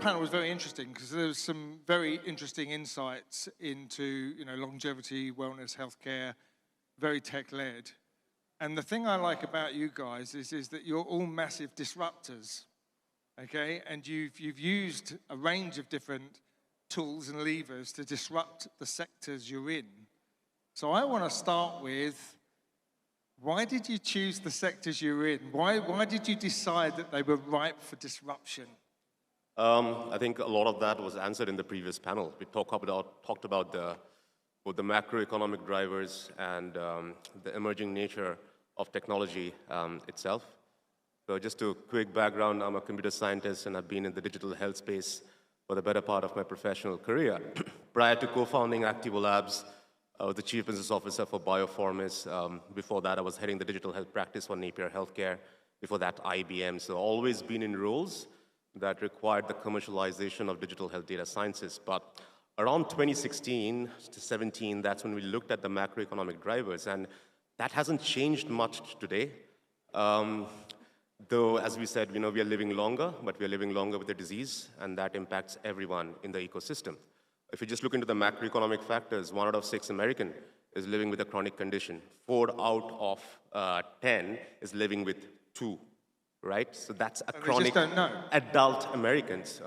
panel was very interesting because there was some very interesting insights into, longevity, wellness, healthcare, very tech-led. And the thing I like about you guys is that you're all massive disruptors, okay? And you've used a range of different tools and levers to disrupt the sectors you're in. So I want to start with, why did you choose the sectors you're in? Why did you decide that they were ripe for disruption? I think a lot of that was answered in the previous panel. We talked about both the macroeconomic drivers and the emerging nature of technology itself. So just a quick background, I'm a computer scientist and I've been in the digital health space for the better part of my professional career. Prior to co-founding ADFO Labs, I was the Chief Business Officer for Bioformis. Before that, I was heading the digital health practice for Napier Healthcare. Before that, IBM. So always been in roles that required the commercialization of digital health data sciences. But around 2016 to 17, that's when we looked at the macroeconomic drivers, and that hasn't changed much today. Though, as we said, we are living longer, but we are living longer with a disease, and that impacts everyone in the ecosystem. If you just look into the macroeconomic factors, 1 out of 6 American is living with a chronic condition. 4 out of 10 is living with 2, right? So that's a chronic adult Americans.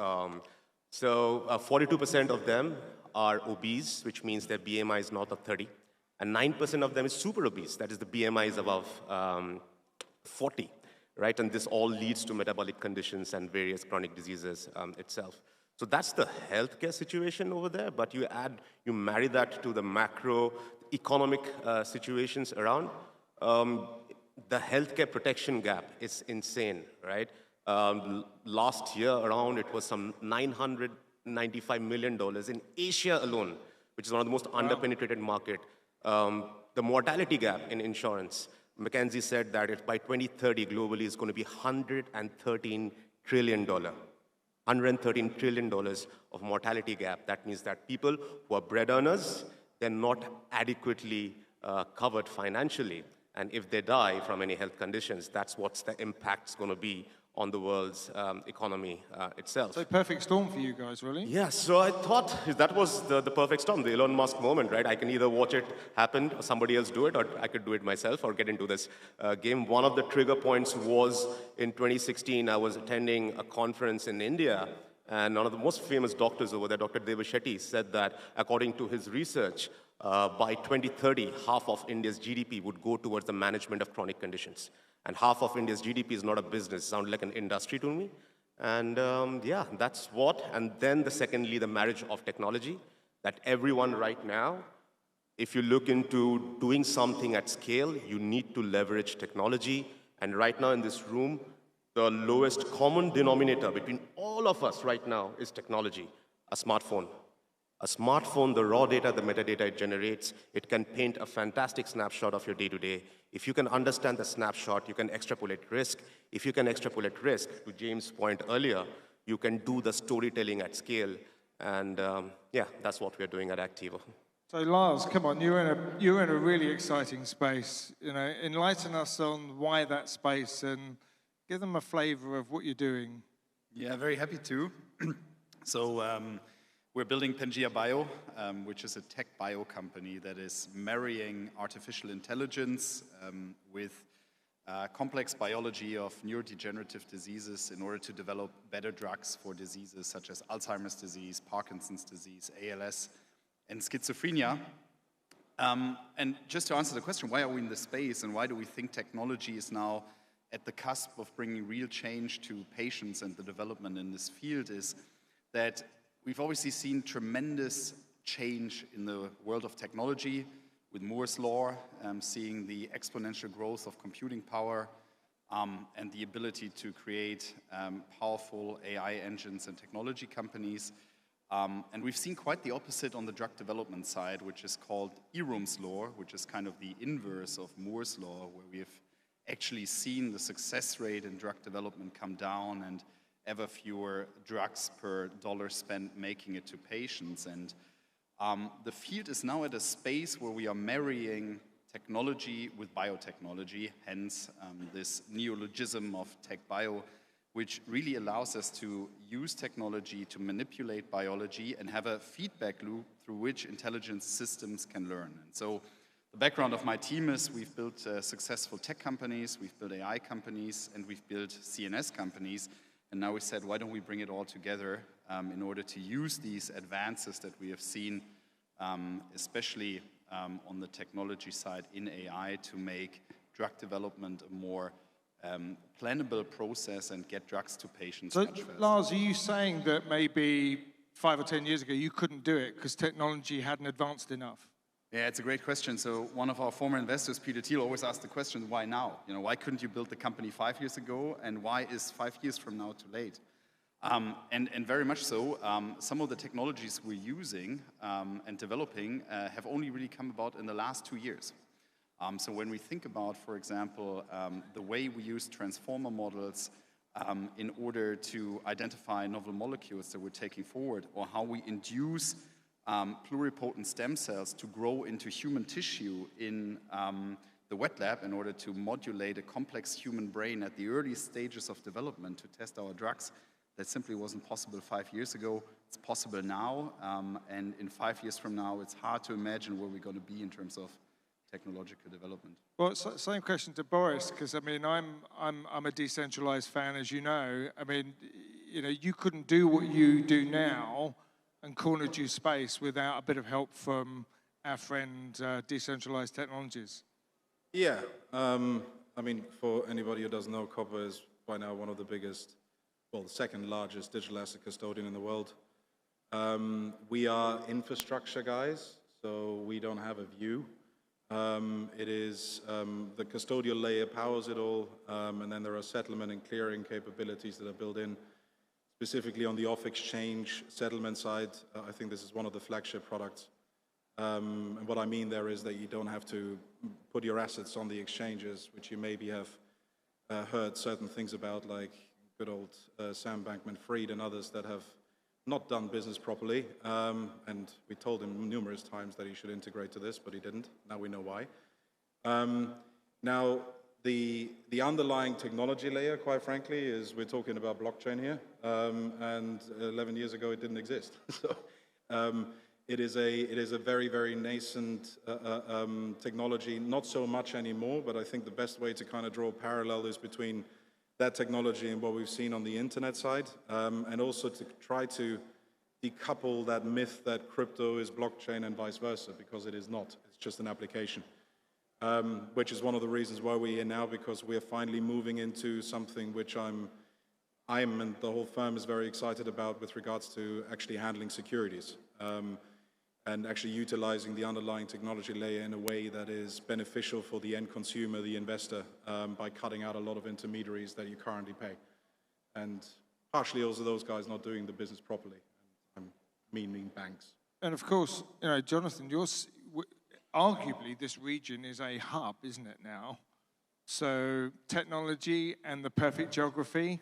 So 42% of them are obese, which means their BMI is north of 30. And 9% of them is super obese, that is the BMI is above 40, right? And this all leads to metabolic conditions and various chronic diseases itself. So that's the healthcare situation over there, but you marry that to the macroeconomic situations around. The healthcare protection gap is insane, right? Last year around, it was some $995 million in Asia alone, which is one of the most underpenetrated market. The mortality gap in insurance, McKinsey said that by 2030 globally is going to be $113 trillion. $113 trillion of mortality gap. That means that people who are bread earners, they're not adequately covered financially. And if they die from any health conditions, that's what the impact's going to be on the world's economy itself. So perfect storm for you guys, really? Yeah, so I thought that was the perfect storm, the Elon Musk moment, right? I can either watch it happen, or somebody else do it, or I could do it myself or get into this game. One of the trigger points was in 2016, I was attending a conference in India, and one of the most famous doctors over there, Dr. Deva Shetty, said that according to his research, by 2030, half of India's GDP would go towards the management of chronic conditions. And half of India's GDP is not a business, it sounded like an industry to me. And yeah, that's what. And then secondly, the marriage of technology, that everyone right now, if you look into doing something at scale, you need to leverage technology. And right now in this room, the lowest common denominator between all of us right now is technology, a smartphone. A smartphone, the raw data, the metadata it generates, it can paint a fantastic snapshot of your day-to-day. If you can understand the snapshot, you can extrapolate risk. If you can extrapolate risk, to James' point earlier, you can do the storytelling at scale. And yeah, that's what we're doing at ADFO. So Lars, come on, you're in a really exciting space. Enlighten us on why that space and give them a flavor of what you're doing. Yeah, very happy to. So we're building Pangea Bio, which is a tech bio company that is marrying artificial intelligence with complex biology of neurodegenerative diseases in order to develop better drugs for diseases such as Alzheimer's disease, Parkinson's disease, ALS, and schizophrenia. And just to answer the question, why are we in this space and why do we think technology is now at the cusp of bringing real change to patients and the development in this field, is that we've obviously seen tremendous change in the world of technology with Moore's Law, seeing the exponential growth of computing power and the ability to create powerful AI engines and technology companies. And we've seen quite the opposite on the drug development side, which is called Eroom's Law, which is kind of the inverse of Moore's Law, where we have actually seen the success rate in drug development come down and ever fewer drugs per dollar spent making it to patients. And the field is now at a space where we are marrying technology with biotechnology, hence this neologism of tech bio, which really allows us to use technology to manipulate biology and have a feedback loop through which intelligence systems can learn. And so the background of my team is we've built successful tech companies, we've built AI companies, and we've built CNS companies. And now we said, why don't we bring it all together in order to use these advances that we have seen, especially on the technology side in AI, to make drug development a more plannable process and get drugs to patients much faster. Lars, are you saying that maybe 5 or 10 years ago you couldn't do it because technology hadn't advanced enough? Yeah, it's a great question. So one of our former investors, Peter Thiel, always asked the question, why now? You know, why couldn't you build the company 5 years ago, and why is 5 years from now too late? And very much so, some of the technologies we're using and developing have only really come about in the last 2 years. So when we think about, for example, the way we use transformer models in order to identify novel molecules that we're taking forward, or how we induce pluripotent stem cells to grow into human tissue in the wet lab in order to modulate a complex human brain at the early stages of development to test our drugs, that simply wasn't possible 5 years ago. It's possible now, and in 5 years from now, it's hard to imagine where we're going to be in terms of technological development. Well, same question to Boris, because I mean, I'm a decentralized fan, as you know. I mean, you know, you couldn't do what you do now and corner juice space without a bit of help from our friend Decentralized Technologies. Yeah, I mean, for anybody who doesn't know, Copper is by now one of the biggest, well, the second largest digital asset custodian in the world. We are infrastructure guys, so we don't have a view. It is the custodial layer powers it all, and then there are settlement and clearing capabilities that are built in, specifically on the off-exchange settlement side. I think this is one of the flagship products. And what I mean there is that you don't have to put your assets on the exchanges, which you maybe have heard certain things about, like good old Sam Bankman-Fried and others that have not done business properly, and we told him numerous times that he should integrate to this, but he didn't. Now we know why. Now, the underlying technology layer, quite frankly, is we're talking about blockchain here, and 11 years ago it didn't exist. So it is a very, very nascent technology, not so much anymore, but I think the best way to kind of draw a parallel is between that technology and what we've seen on the internet side, and also to try to decouple that myth that crypto is blockchain and vice versa, because it is not. It's just an application, which is one of the reasons why we're here now, because we're finally moving into something which I'm and the whole firm is very excited about with regards to actually handling securities, and actually utilizing the underlying technology layer in a way that is beneficial for the end consumer, the investor, by cutting out a lot of intermediaries that you currently pay. And partially also those guys not doing the business properly. I'm meaning banks. And of course, you know, Jonathan, arguably this region is a hub, isn't it now? So technology and the perfect geography,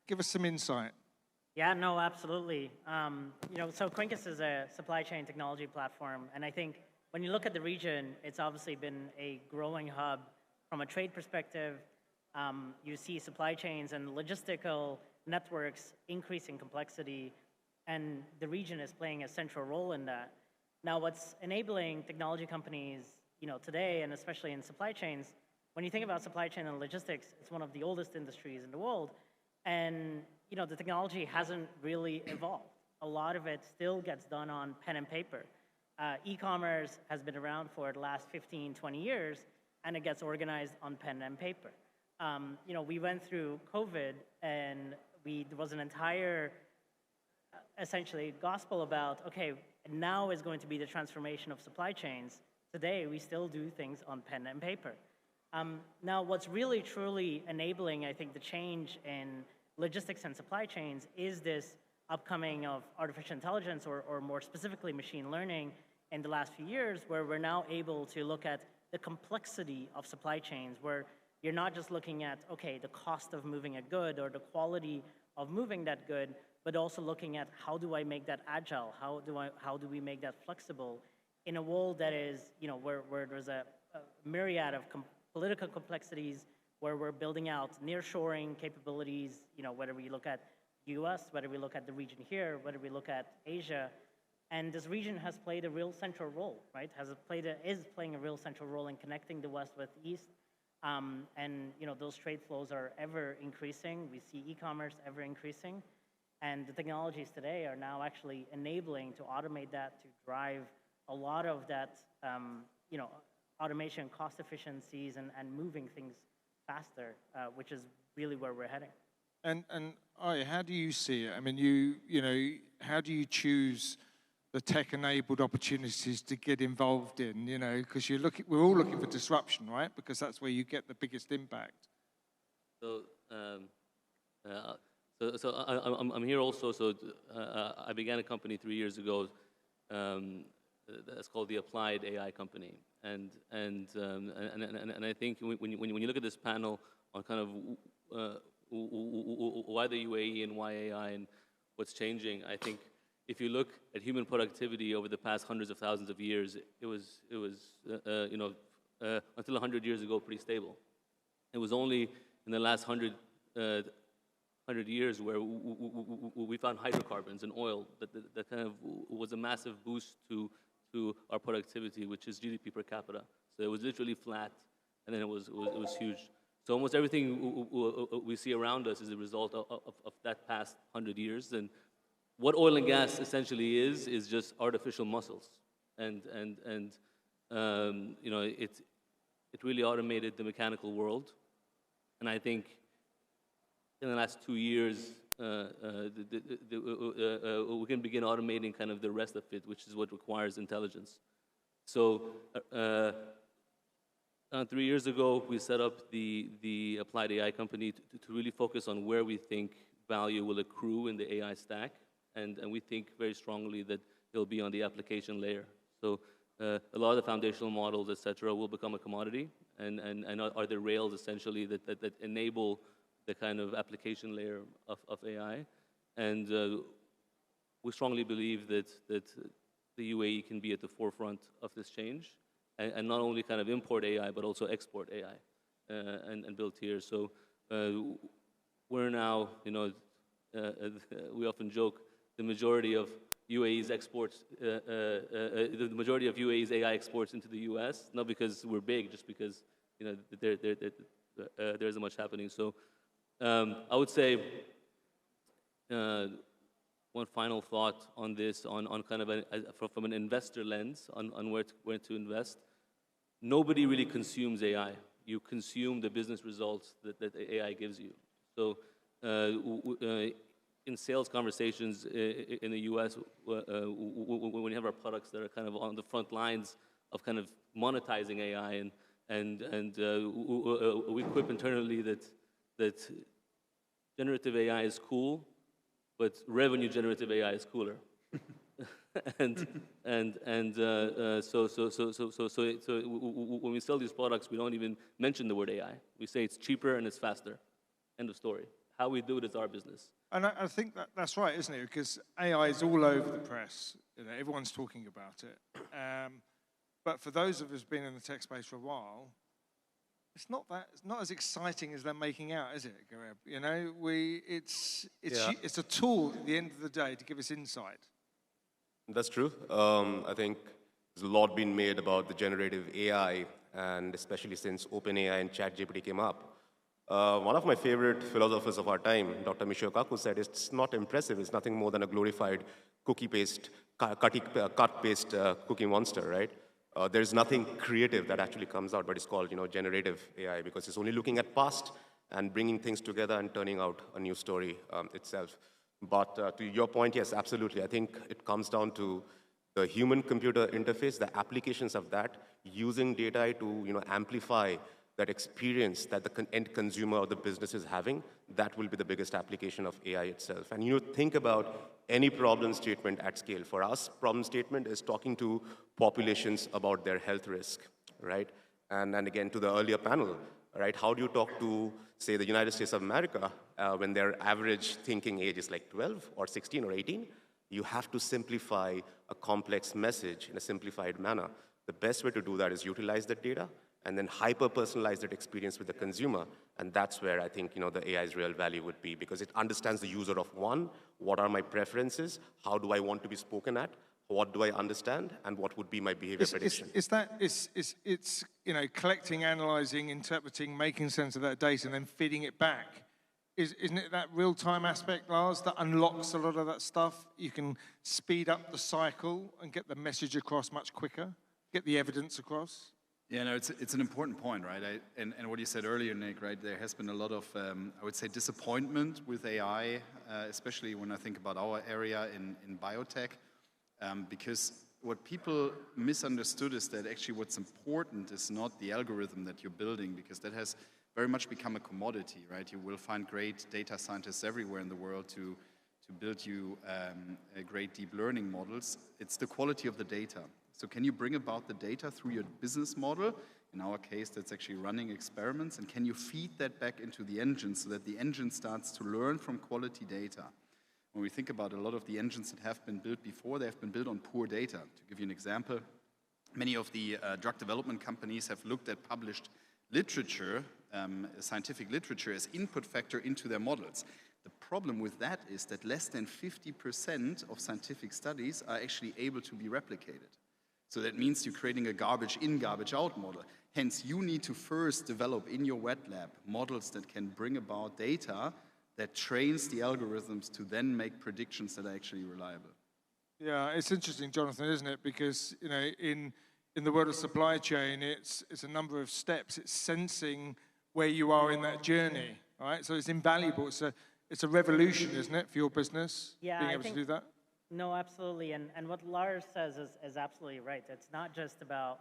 give us some insight. Yeah, no, absolutely. You know, so Quincus is a supply chain technology platform, and I think when you look at the region, it's obviously been a growing hub. From a trade perspective, you see supply chains and logistical networks increasing complexity, and the region is playing a central role in that. Now, what's enabling technology companies, you know, today, and especially in supply chains, when you think about supply chain and logistics, it's one of the oldest industries in the world, and you know, the technology hasn't really evolved. A lot of it still gets done on pen and paper. E-commerce has been around for the last 15, 20 years, and it gets organized on pen and paper. You know, we went through COVID, and there was an entire, essentially, gospel about, okay, now is going to be the transformation of supply chains. Today, we still do things on pen and paper. Now, what's really, truly enabling, I think, the change in logistics and supply chains is this upcoming of artificial intelligence, or more specifically machine learning in the last few years, where we're now able to look at the complexity of supply chains, where you're not just looking at, okay, the cost of moving a good or the quality of moving that good, but also looking at how do I make that agile? How do we make that flexible in a world that is, you know, where there's a myriad of political complexities, where we're building out nearshoring capabilities, whether we look at US, whether we look at the region here, whether we look at Asia. And this region has played a real central role, right? Is playing a real central role in connecting the West with East. And those trade flows are ever increasing. We see e-commerce ever increasing. And the technologies today are now actually enabling to automate that, to drive a lot of that, automation, cost efficiencies, and moving things faster, which is really where we're heading. And Ari, how do you see it? I mean, how do you choose the tech-enabled opportunities to get involved in? Because we're all looking for disruption, right? Because that's where you get the biggest impact. So I'm here also. So I began a company 3 years ago. That's called the Applied AI Company, and I think when you look at this panel on kind of why the UAE and why AI and what's changing, I think if you look at human productivity over the past hundreds of thousands of years, it was until 100 years ago pretty stable. It was only in the last 100 years where we found hydrocarbons and oil that kind of was a massive boost to our productivity, which is GDP per capita. So it was literally flat, and then it was huge. So almost everything we see around us is a result of that past 100 years. And what oil and gas essentially is just artificial muscles, and it really automated the mechanical world. And I think in the last 2 years, we can begin automating kind of the rest of it, which is what requires intelligence. So 3 years ago, we set up the Applied AI Company to really focus on where we think value will accrue in the AI stack. And we think very strongly that it'll be on the application layer. So a lot of the foundational models, et cetera, will become a commodity and are the rails essentially that enable the kind of application layer of AI. And we strongly believe that the UAE can be at the forefront of this change and not only kind of import AI, but also export AI and build here. So we're now, we often joke, the majority of UAE's exports, the majority of UAE's AI exports into the US, not because we're big, just because there isn't much happening. So I would say one final thought on this, on kind of from an investor lens, on where to invest. Nobody really consumes AI. You consume the business results that AI gives you. So in sales conversations in the US, when we have our products that are kind of on the front lines of kind of monetizing AI, and we quip internally that generative AI is cool, but revenue generative AI is cooler. So when we sell these products, we don't even mention the word AI. We say it's cheaper and it's faster. End of story. How we do it is our business. And I think that's right, isn't it? Because AI is all over the press. Everyone's talking about it. But for those of us who've been in the tech space for a while, it's not as exciting as they're making out, is it, Gareb? It's a tool at the end of the day to give us insight. That's true. I think there's a lot been made about the generative AI, and especially since OpenAI and ChatGPT came up. One of my favorite philosophers of our time, Dr. Michio Kaku, said it's not impressive. It's nothing more than a glorified cut-paste cookie monster, right? There's nothing creative that actually comes out, but it's called, generative AI, because it's only looking at past and bringing things together and turning out a new story itself. But to your point, yes, absolutely. I think it comes down to the human-computer interface, the applications of that, using data to amplify that experience that the end consumer or the business is having. That will be the biggest application of AI itself. And think about any problem statement at scale. For us, problem statement is talking to populations about their health risk, right? And again, to the earlier panel, right? How do you talk to, say, the United States of America when their average thinking age is like 12 or 16 or 18? You have to simplify a complex message in a simplified manner. The best way to do that is utilize that data and then hyper-personalize that experience with the consumer. And that's where I think the AI's real value would be, because it understands the user of one, what are my preferences, how do I want to be spoken at, what do I understand, and what would be my behavior prediction. It's collecting, analyzing, interpreting, making sense of that data, and then feeding it back. Isn't it that real-time aspect, Lars, that unlocks a lot of that stuff? You can speed up the cycle and get the message across much quicker, get the evidence across. Yeah, no, it's an important point, right? And what you said earlier, Nick, right? There has been a lot of, I would say, disappointment with AI, especially when I think about our area in biotech, because what people misunderstood is that actually what's important is not the algorithm that you're building, because that has very much become a commodity, right? You will find great data scientists everywhere in the world to build you great deep learning models. It's the quality of the data. So can you bring about the data through your business model? In our case, that's actually running experiments. And can you feed that back into the engine so that the engine starts to learn from quality data? When we think about a lot of the engines that have been built before, they have been built on poor data. To give you an example, many of the drug development companies have looked at published literature, scientific literature, as input factor into their models. The problem with that is that less than 50% of scientific studies are actually able to be replicated. So that means you're creating a garbage in, garbage out model. Hence, you need to first develop in your wet lab models that can bring about data that trains the algorithms to then make predictions that are actually reliable. Yeah, it's interesting, Jonathan, isn't it? Because in the world of supply chain, it's a number of steps. It's sensing where you are in that journey, right? So it's invaluable. It's a revolution, isn't it, for your business? Yeah, being able to do that. No, absolutely. And what Lars says is absolutely right. It's not just about,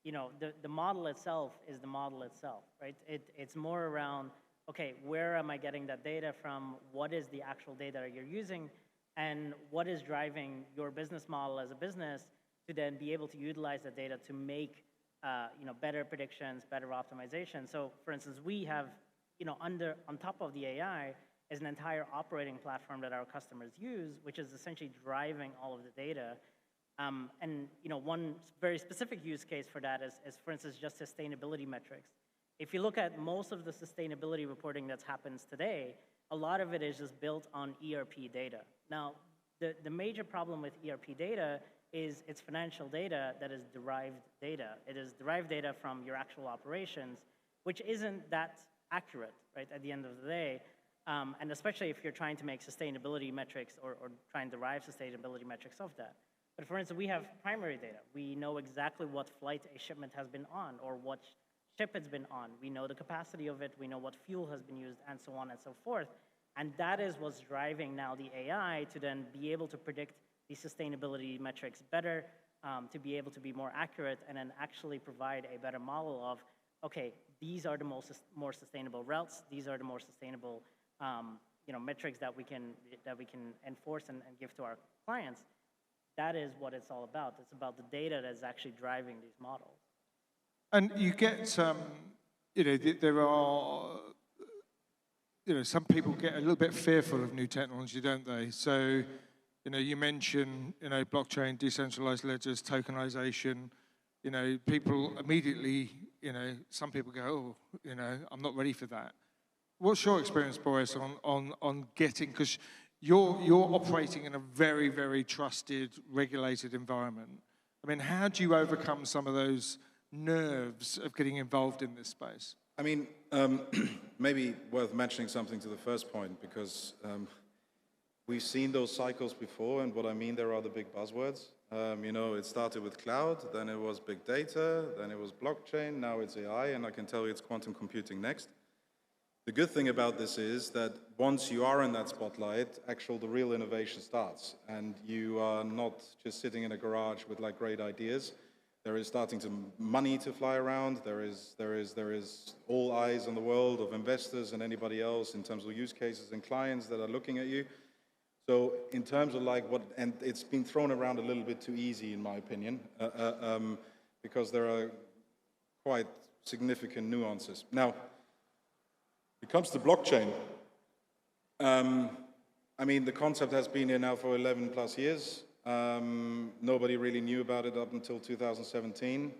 the model itself is the model itself, right? It's more around, okay, where am I getting that data from? What is the actual data you're using? And what is driving your business model as a business to then be able to utilize that data to make, better predictions, better optimization. So for instance, we have, on top of the AI, is an entire operating platform that our customers use, which is essentially driving all of the data. And one very specific use case for that is, for instance, just sustainability metrics. If you look at most of the sustainability reporting that happens today, a lot of it is just built on ERP data. Now, the major problem with ERP data is it's financial data that is derived data. It is derived data from your actual operations, which isn't that accurate, right, at the end of the day. And especially if you're trying to make sustainability metrics or try and derive sustainability metrics of that. But for instance, we have primary data. We know exactly what flight a shipment has been on or what ship it's been on. We know the capacity of it. We know what fuel has been used and so on and so forth. And that is what's driving now the AI to then be able to predict the sustainability metrics better, to be able to be more accurate and then actually provide a better model of, okay, these are the more sustainable routes. These are the more sustainable metrics that we can enforce and give to our clients. That is what it's all about. It's about the data that's actually driving these models. And you get, there are, some people get a little bit fearful of new technology, don't they? So, you mention, blockchain, decentralized ledgers, tokenization. People immediately, some people go, oh, I'm not ready for that. What's your experience, Boris, on getting, because you're operating in a very, very trusted, regulated environment. I mean, how do you overcome some of those nerves of getting involved in this space? I mean, maybe worth mentioning something to the first point, because we've seen those cycles before, and what I mean there are the big buzzwords. It started with cloud, then it was big data, then it was blockchain, now it's AI, and I can tell you it's quantum computing next. The good thing about this is that once you are in that spotlight, the real innovation starts, and you are not just sitting in a garage with like great ideas. There is money to fly around. There is all eyes on the world of investors and anybody else in terms of use cases and clients that are looking at you. So in terms of and it's been thrown around a little bit too easy in my opinion, because there are quite significant nuances. Now, when it comes to blockchain, the concept has been here now for 11 plus years. Nobody really knew about it up until 2017.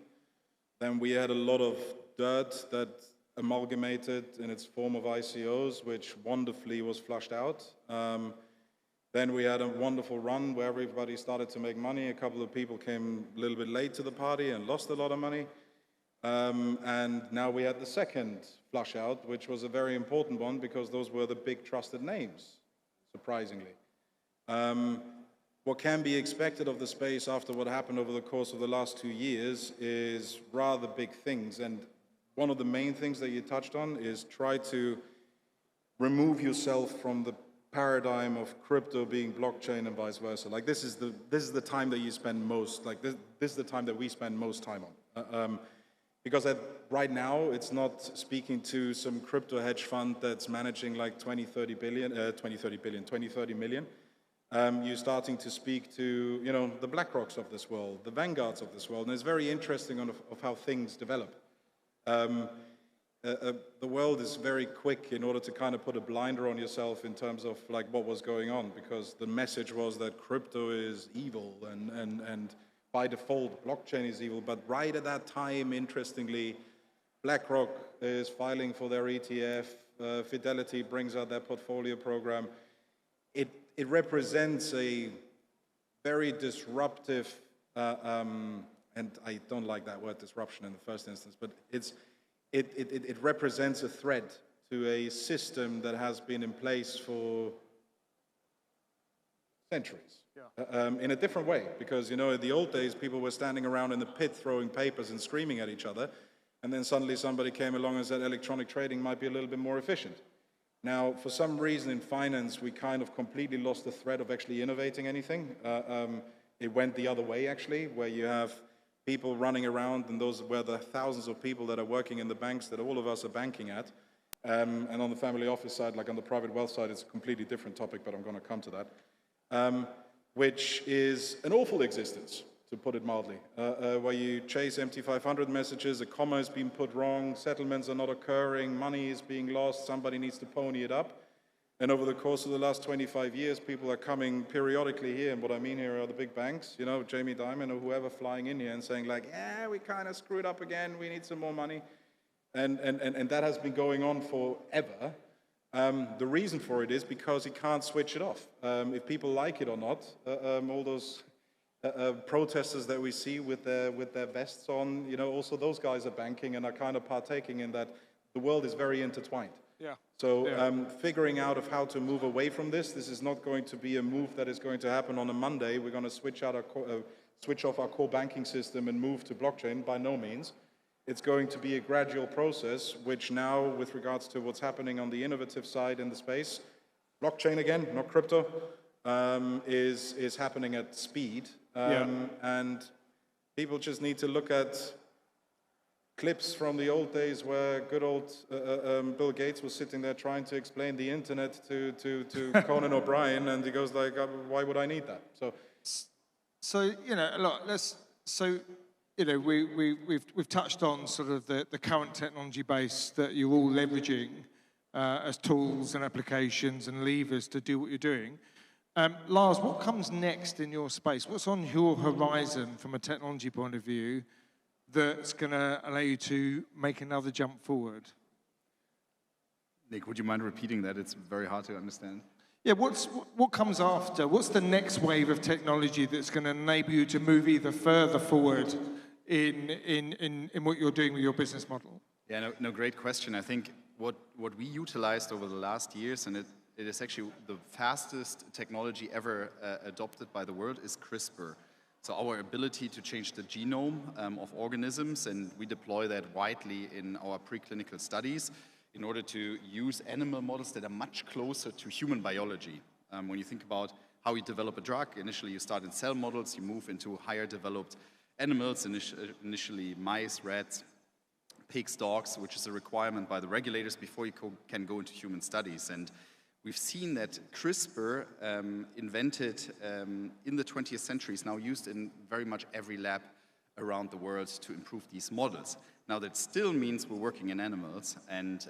Then we had a lot of dirt that amalgamated in its form of ICOs, which wonderfully was flushed out. Then we had a wonderful run where everybody started to make money. A couple of people came a little bit late to the party and lost a lot of money. And now we had the second flush out, which was a very important one because those were the big trusted names, surprisingly. What can be expected of the space after what happened over the course of the last 2 years is rather big things. And one of the main things that you touched on is try to remove yourself from the paradigm of crypto being blockchain and vice versa. Like this is the time that you spend most, like this is the time that we spend most time on. Because right now, it's not speaking to some crypto hedge fund that's managing like 20, 30 million. You're starting to speak to, you know, the BlackRocks of this world, the Vanguards of this world, and it's very interesting of how things develop. The world is very quick in order to kind of put a blinder on yourself in terms of like what was going on, because the message was that crypto is evil and by default blockchain is evil. But right at that time, interestingly, BlackRock is filing for their ETF, Fidelity brings out their portfolio program. It represents a very disruptive, and I don't like that word disruption in the first instance, but it represents a threat to a system that has been in place for centuries. Yeah. In a different way, because, you know, in the old days, people were standing around in the pit throwing papers and screaming at each other, and then suddenly somebody came along and said electronic trading might be a little bit more efficient. Now, for some reason in finance, we kind of completely lost the thread of actually innovating anything. It went the other way, actually, where you have people running around, and those were the thousands of people that are working in the banks that all of us are banking at. And on the family office side, like on the private wealth side, it's a completely different topic, but I'm going to come to that, which is an awful existence, to put it mildly, where you chase MT500 messages, a comma is being put wrong, settlements are not occurring, money is being lost, somebody needs to pony it up. And over the course of the last 25 years, people are coming periodically here, and what I mean here are the big banks, you know, Jamie Dimon or whoever flying in here and saying like, yeah, we kind of screwed up again, we need some more money. And that has been going on forever. The reason for it is because he can't switch it off. If people like it or not, all those protesters that we see with their vests on, you know, also those guys are banking and are kind of partaking in that. The world is very intertwined. Yeah. So figuring out of how to move away from this is not going to be a move that is going to happen on a Monday. We're going to switch off our core banking system and move to blockchain. By no means. It's going to be a gradual process, which now, with regards to what's happening on the innovative side in the space, blockchain again, not crypto, is happening at speed. And people just need to look at clips from the old days where good old Bill Gates was sitting there trying to explain the internet to Conan O'Brien, and he goes like, why would I need that? So you know, you know, we've touched on sort of the current technology base that you're all leveraging as tools and applications and levers to do what you're doing. Lars, what comes next in your space? What's on your horizon from a technology point of view that's going to allow you to make another jump forward? Nick, would you mind repeating that? It's very hard to understand. Yeah, what comes after? What's the next wave of technology that's going to enable you to move either further forward in what you're doing with your business model? Yeah, no, great question. I think what we utilized over the last years, and it is actually the fastest technology ever adopted by the world, is CRISPR. So our ability to change the genome of organisms, and we deploy that widely in our preclinical studies in order to use animal models that are much closer to human biology. When you think about how you develop a drug, initially you start in cell models, you move into higher developed animals, initially mice, rats, pigs, dogs, which is a requirement by the regulators before you can go into human studies. And we've seen that CRISPR, invented in the 20th century, is now used in very much every lab around the world to improve these models. Now, that still means we're working in animals, and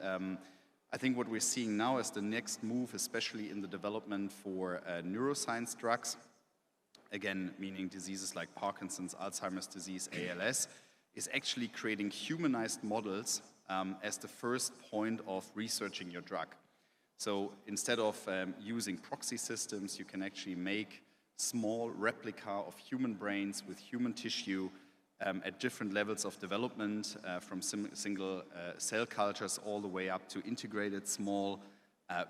I think what we're seeing now is the next move, especially in the development for neuroscience drugs, again, meaning diseases like Parkinson's, Alzheimer's disease, ALS, is actually creating humanized models as the first point of researching your drug. So instead of using proxy systems, you can actually make small replica of human brains with human tissue at different levels of development, from single cell cultures all the way up to integrated small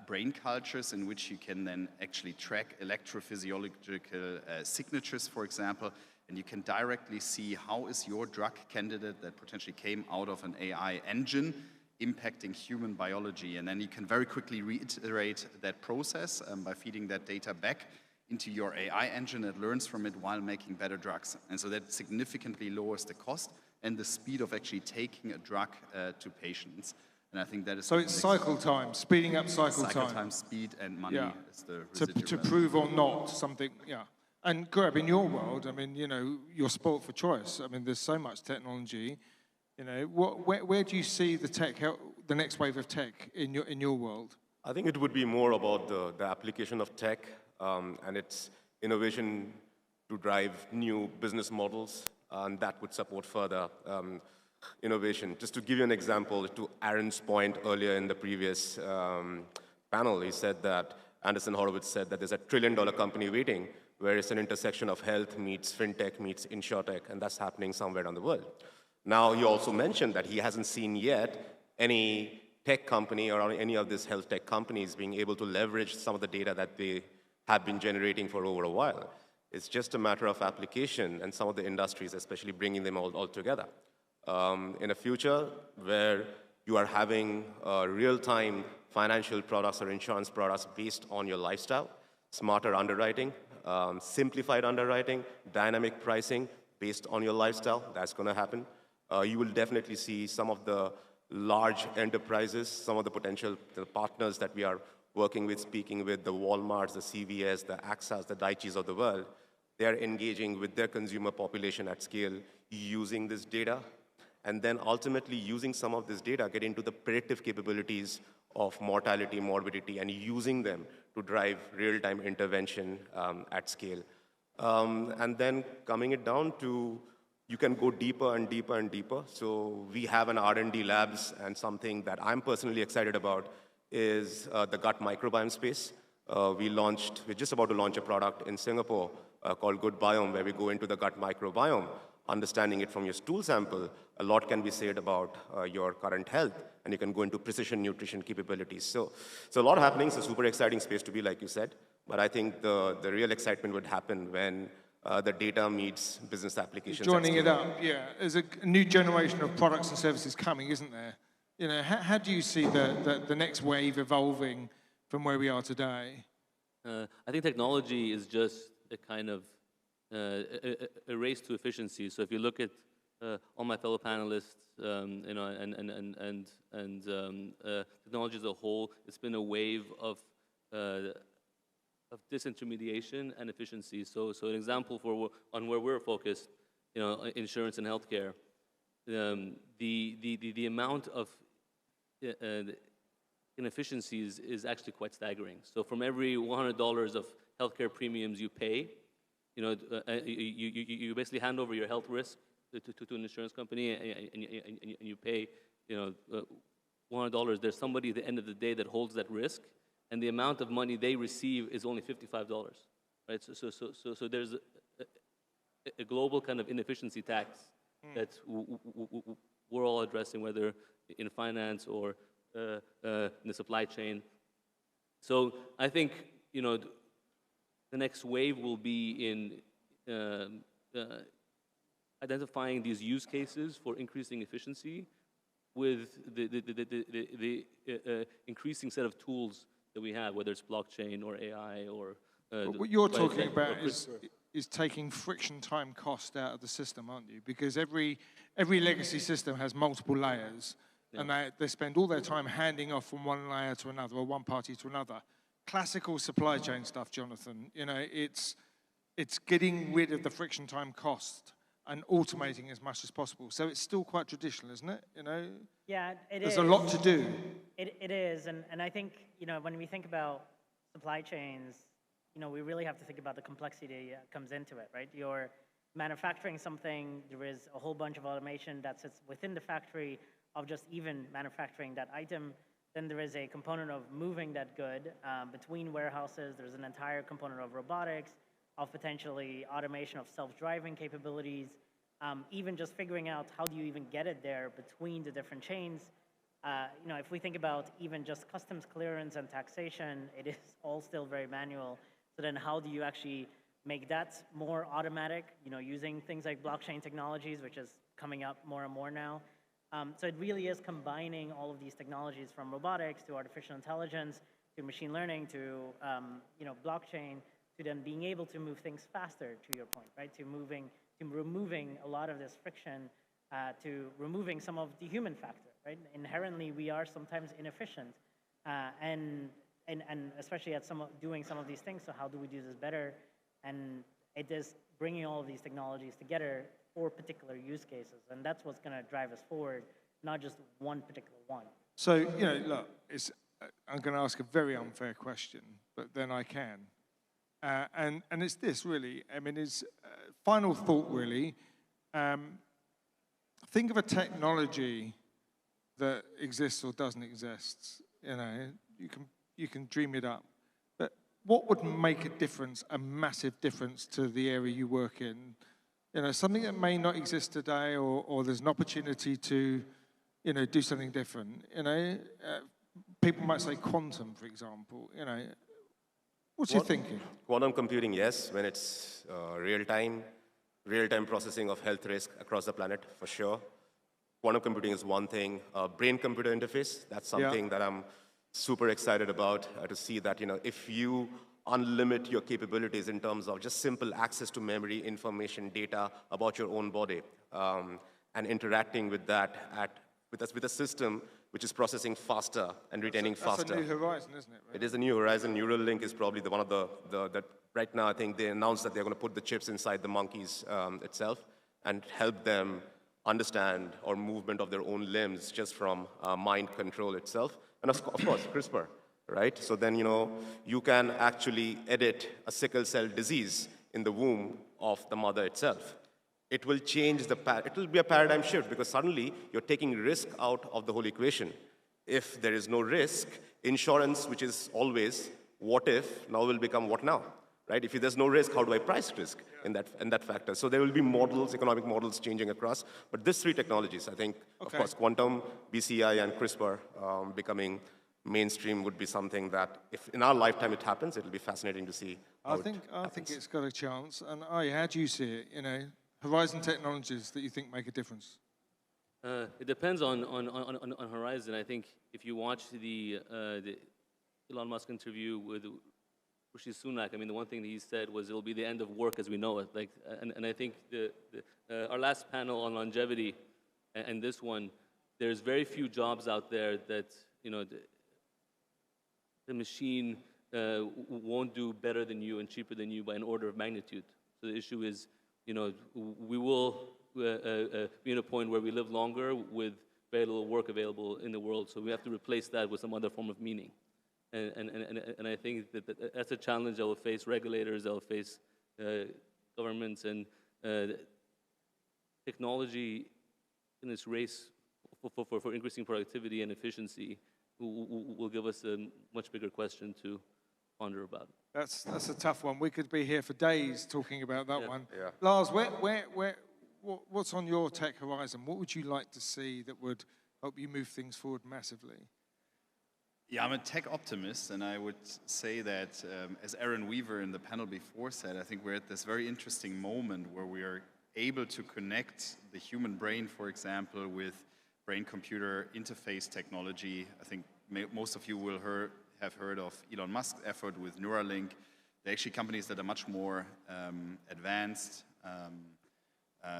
brain cultures, in which you can then actually track electrophysiological signatures, for example, and you can directly see how is your drug candidate that potentially came out of an AI engine impacting human biology. And then you can very quickly reiterate that process by feeding that data back into your AI engine that learns from it while making better drugs. And so that significantly lowers the cost and the speed of actually taking a drug to patients. And I think that is... So it's cycle time, speeding up cycle cycle time. time, speed, and money is the to residual value. prove or not something, yeah. And Grab, in your world, I mean, you know, you're sport for choice. I mean, there's so much technology. You know, where do you see the next wave of tech in your world? I think it would be more about the application of tech and its innovation to drive new business models, and that would support further innovation. Just to give you an example, to Aaron's point earlier in the previous panel, he said that, Anderson Horowitz said that there's a $1 trillion company waiting, where it's an intersection of health meets fintech meets insurtech, and that's happening somewhere around the world. Now, he also mentioned that he hasn't seen yet any tech company or any of these health tech companies being able to leverage some of the data that they have been generating for over a while. It's just a matter of application and some of the industries, especially bringing them all together. In a future where you are having real-time financial products or insurance products based on your lifestyle, smarter underwriting, simplified underwriting, dynamic pricing based on your lifestyle, that's going to happen. You will definitely see some of the large enterprises, some of the potential partners that we are working with, speaking with, the Walmarts, the CVS, the AXAs, the Daiichis of the world. They are engaging with their consumer population at scale, using this data, and then ultimately using some of this data, get into the predictive capabilities of mortality, morbidity, and using them to drive real-time intervention at scale. And then coming it down to, you can go deeper and deeper and deeper. So we have an R&D labs, and something that I'm personally excited about is the gut microbiome space. We're just about to launch a product in Singapore called Good Biome, where we go into the gut microbiome, understanding it from your stool sample. A lot can be said about your current health, and you can go into precision nutrition capabilities. So a lot happening. It's a super exciting space to be, like you said. But I think the real excitement would happen when the data meets business applications. Joining it up, yeah. There's a new generation of products and services coming, isn't there? You know, how do you see the next wave evolving from where we are today? I think technology is just a kind of a race to efficiency. So if you look at all my fellow panelists, you know, and technology as a whole, it's been a wave of disintermediation and efficiency. So an example on where we're focused, you know, insurance and healthcare, the amount of inefficiencies is actually quite staggering. So from every $100 of healthcare premiums you pay, you know, you basically hand over your health risk to an insurance company, and you pay, you know, $100. There's somebody at the end of the day that holds that risk, and the amount of money they receive is only $55, right? So there's a global kind of inefficiency tax that we're all addressing, whether in finance or in the supply chain. So I think, you know, the next wave will be in identifying these use cases for increasing efficiency with the increasing set of tools that we have, whether it's blockchain or AI or... what you're talking about is taking friction time cost out of the system, aren't you? Because every legacy system has multiple layers, and they spend all their time handing off from one layer to another or one party to another. Classical supply chain stuff, Jonathan, you know, it's getting rid of the friction time cost and automating as much as possible. So it's still quite traditional, isn't it? You know? Yeah, There's a lot to do. It is, and I think, you know, when we think about supply chains, you know, we really have to think about the complexity that comes into it, right? manufacturing something, there is a whole bunch of automation that sits within the factory of just even manufacturing that item. Then there is a component of moving that good between warehouses. There's an entire component of robotics, of potentially automation of self-driving capabilities, even just figuring out how do you even get it there between the different chains. You know, if we think about even just customs clearance and taxation, it is all still very manual. So then how do you actually make that more automatic, you know, using things like blockchain technologies, which is coming up more and more now. So it really is combining all of these technologies from robotics to artificial intelligence to machine learning to you know, blockchain, to then being able to move things faster, to your point, right? To removing a lot of this friction, to removing some of the human factor, right? Inherently, we are sometimes inefficient, and especially at doing some of these things. So how do we do this better? And it is bringing all of these technologies together for particular use cases, and that's what's going to drive us forward, not just one particular one. So, you know, look, I'm going to ask a very unfair question, but then I can. And it's this, really. I mean, it's final thought, really. Think of a technology that exists or doesn't exist. You know, you can dream it up. But what would make a difference, a massive difference to the area you work in? You know, something that may not exist today, or there's an opportunity to, you know, do something different. You know, people might say quantum, for example. You know, what's your thinking? Quantum computing, yes, when it's real-time processing of health risk across the planet, for sure. Quantum computing is one thing. Brain-computer interface, that's something that I'm super excited about, to see that, you know, if you unlimit your capabilities in terms of just simple access to memory, information, data about your own body, and interacting with that with a system which is processing faster and retaining faster. That's a new horizon, isn't it? Right? It is a new horizon. Neuralink is probably one of the right now I think they announced that they're going to put the chips inside the monkeys itself and help them understand or movement of their own limbs just from mind control itself. And of course, CRISPR, right? So then, you know, you can actually edit a sickle cell disease in the womb of the mother itself. It will change it will be a paradigm shift because suddenly you're taking risk out of the whole equation. If there is no risk, insurance, which is always what if, now will become what now, right? If there's no risk, how do I price risk in that factor? So there will be models, economic models changing across. But these three technologies, I think, of course, quantum, BCI, and CRISPR becoming mainstream would be something that, if in our lifetime it happens, it'll be fascinating to see. I think it's got a chance. And how do you see it? You know, Horizon technologies that you think make a difference? It depends on Horizon. I think if you watch the Elon Musk interview with Rishi Sunak, I mean, the one thing that he said was it'll be the end of work as we know it. Like, and I think our last panel on longevity and this one, there's very few jobs out there that, you know, the machine won't do better than you and cheaper than you by an order of magnitude. So the issue is, you know, we will be in a point where we live longer with very little work available in the world. So we have to replace that with some other form of meaning. And I think that's a challenge that will face regulators, that will face governments, and technology in this race for increasing productivity and efficiency will give us a much bigger question to ponder about. That's a tough one. We could be here for days talking about that one. Yeah. Lars, what's on your tech horizon? What would you like to see that would help you move things forward massively? Yeah, I'm a tech optimist, and I would say that, as Aaron Weaver in the panel before said, I think we're at this very interesting moment where we are able to connect the human brain, for example, with brain-computer interface technology. I think most of you will have heard of Elon Musk's effort with Neuralink. They're actually companies that are much more advanced,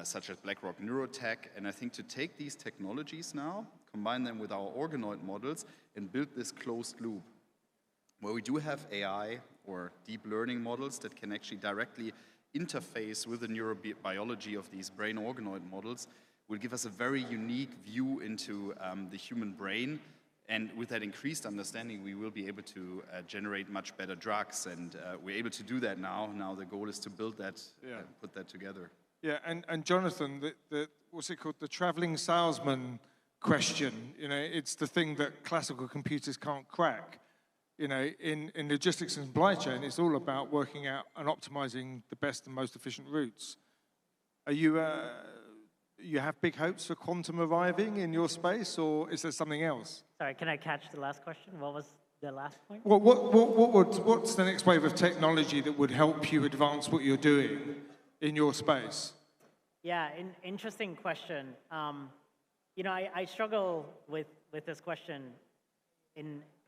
such as BlackRock Neurotech. And I think to take these technologies now, combine them with our organoid models, and build this closed loop, where we do have AI or deep learning models that can actually directly interface with the neurobiology of these brain organoid models, will give us a very unique view into the human brain. And with that increased understanding, we will be able to generate much better drugs. And we're able to do that now. Now the goal is to build that, put that together. Yeah, and Jonathan, what's it called? The traveling salesman question. You know, it's the thing that classical computers can't crack. You know, in logistics and supply chain, it's all about working out and optimizing the best and most efficient routes. Are you have big hopes for quantum arriving in your space, or is there something else? Sorry, can I catch the last question? What was the last point? Well, what's the next wave of technology that would help you advance what you're doing in your space? Yeah, interesting question. You know, I struggle with this question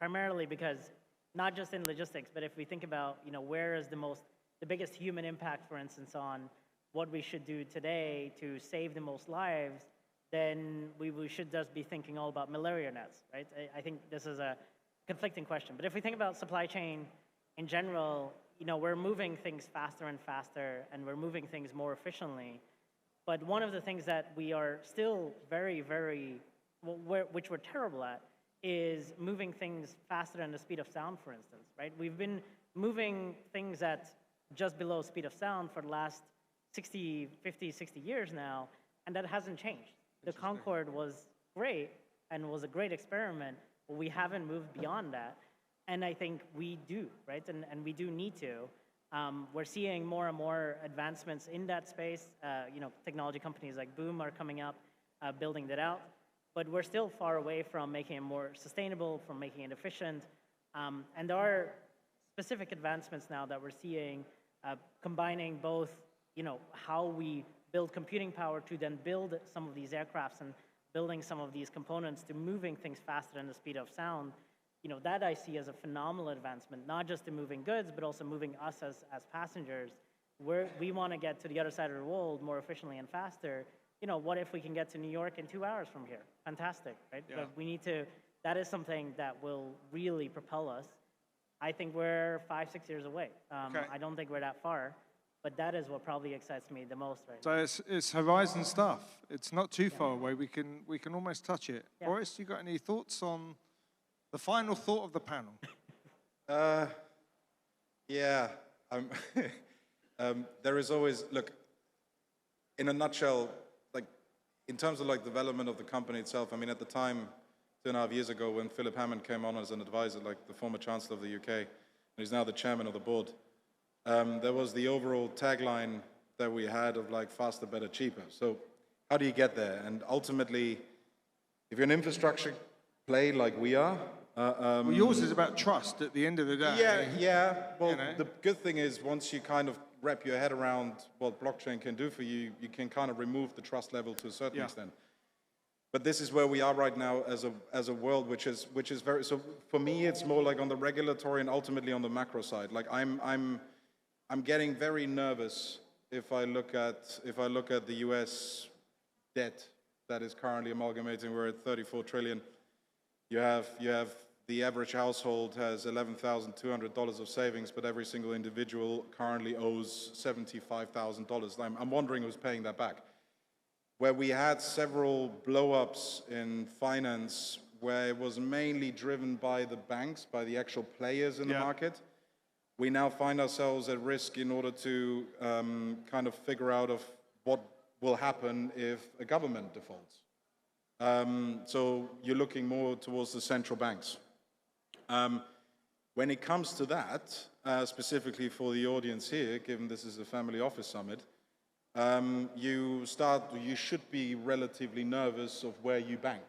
primarily because not just in logistics, but if we think about, you know, where is the biggest human impact, for instance, on what we should do today to save the most lives, then we should just be thinking all about malaria nets, right? I think this is a conflicting question. But if we think about supply chain in general, you know, we're moving things faster and faster, and we're moving things more efficiently. But one of the things that we are still very, very, which we're terrible at, is moving things faster than the speed of sound, for instance, right? We've been moving things at just below speed of sound for the last 50, 60 years now, and that hasn't changed. The Concorde was great and was a great experiment, but we haven't moved beyond that. And I think we do, right? And we do need to. We're seeing more and more advancements in that space. You know, technology companies like Boom are coming up, building that out. But we're still far away from making it more sustainable, from making it efficient. And there are specific advancements now that we're seeing, combining both, you know, how we build computing power to then build some of these aircrafts and building some of these components to moving things faster than the speed of sound. You know, that I see as a phenomenal advancement, not just in moving goods, but also moving us as passengers. We want to get to the other side of the world more efficiently and faster. You know, what if we can get to New York in 2 hours from here? Fantastic, right? Yeah. But we need to, that is something that will really propel us. I think we're 5-6 years away. Okay. I don't think we're that far, but that is what probably excites me the most right So it's horizon stuff. It's not too far away. We can almost touch it. Yeah. Boris, you got any thoughts on the final thought of the panel? Yeah, there is always, look, in a nutshell, like, in terms of like development of the company itself, I mean, at the time, 2.5 years ago, when Philip Hammond came on as an advisor, like the former Chancellor of the UK, and he's now the chairman of the board, there was the overall tagline that we had of like faster, better, cheaper. So how do you get there? And ultimately, if you're an infrastructure play like we are, Well, yours is about trust at the end of the day. yeah. Well, You know? the good thing is once you kind of wrap your head around what blockchain can do for you, you can kind of remove the trust level to a certain extent. But this is where we are right now as a world, which is very. So for me, it's more like on the regulatory and ultimately on the macro side. Like I'm getting very nervous if I look at the U.S. debt that is currently amalgamating. We're at 34 trillion. You have the average household has $11,200 of savings, but every single individual currently owes $75,000. I'm wondering who's paying that back. Where we had several blow-ups in finance, where it was mainly driven by the banks, by the actual players in the market, we now find ourselves at risk in order to kind of figure out of what will happen if a government defaults. So you're looking more towards the central banks. When it comes to that, specifically for the audience here, given this is a family office summit, you should be relatively nervous of where you bank,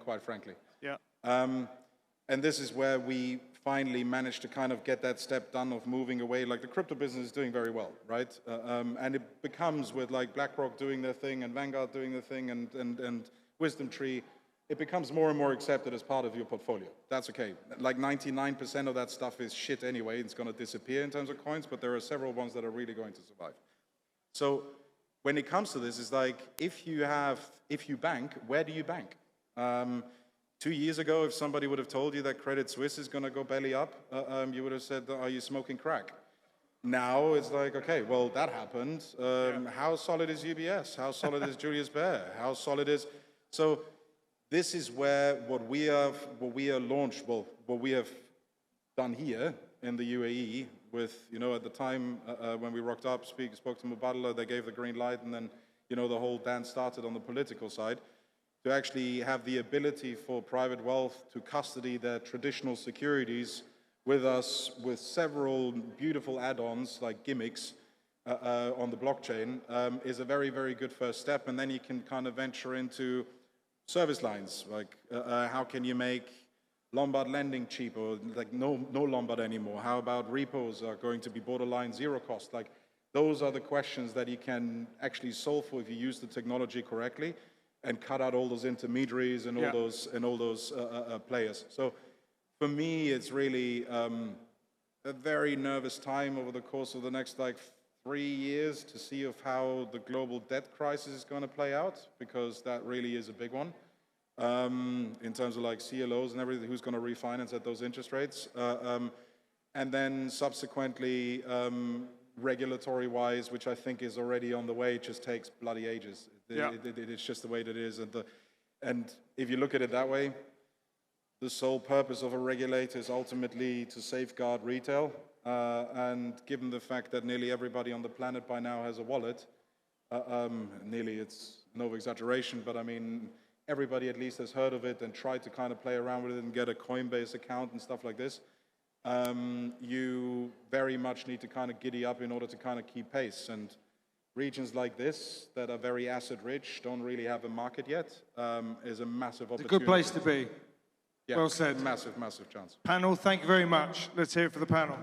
quite frankly. Yeah. And this is where we finally managed to kind of get that step done of moving away. Like the crypto business is doing very well, right? And it becomes with like BlackRock doing their thing and Vanguard doing their thing and Wisdom Tree, it becomes more and more accepted as part of your portfolio. That's okay. Like 99% of that stuff is shit anyway. It's going to disappear in terms of coins, but there are several ones that are really going to survive. So when it comes to this, it's like if you bank, where do you bank? 2 years ago, if somebody would have told you that Credit Suisse is going to go belly up, you would have said, are you smoking crack? Now it's like, okay, well, that happened. How solid is UBS? How solid is Julius Baer? How solid is... So this is where what we have done here in the UAE with, you know, at the time when we rocked up, spoke to Mubadala, they gave the green light, and then, you know, the whole dance started on the political side, to actually have the ability for private wealth to custody their traditional securities with us, with several beautiful add-ons like gimmicks on the blockchain, is a very, very good first step. And then you can kind of venture into service lines, like how can you make Lombard lending cheaper, like no Lombard anymore? How about repos are going to be borderline zero cost? Like, those are the questions that you can actually solve for if you use the technology correctly and cut out all those intermediaries and all those players. So for me, it's really a very nervous time over the course of the next like 3 years to see of how the global debt crisis is going to play out, because that really is a big one in terms of like CLOs and everything, who's going to refinance at those interest rates. And then subsequently, regulatory-wise, which I think is already on the way, it just takes bloody ages. It's just the way that it is. And if you look at it that way, the sole purpose of a regulator is ultimately to safeguard retail. And given the fact that nearly everybody on the planet by now has a wallet, nearly, it's no exaggeration, but I mean, everybody at least has heard of it and tried to kind of play around with it and get a Coinbase account and stuff like this. You very much need to kind of giddy up in order to kind of keep pace. And regions like this that are very asset rich, don't really have a market yet, is a massive opportunity. It's a good place to be. Yeah, well said. Massive, massive chance. Panel, thank you very much. Let's hear it for the panel.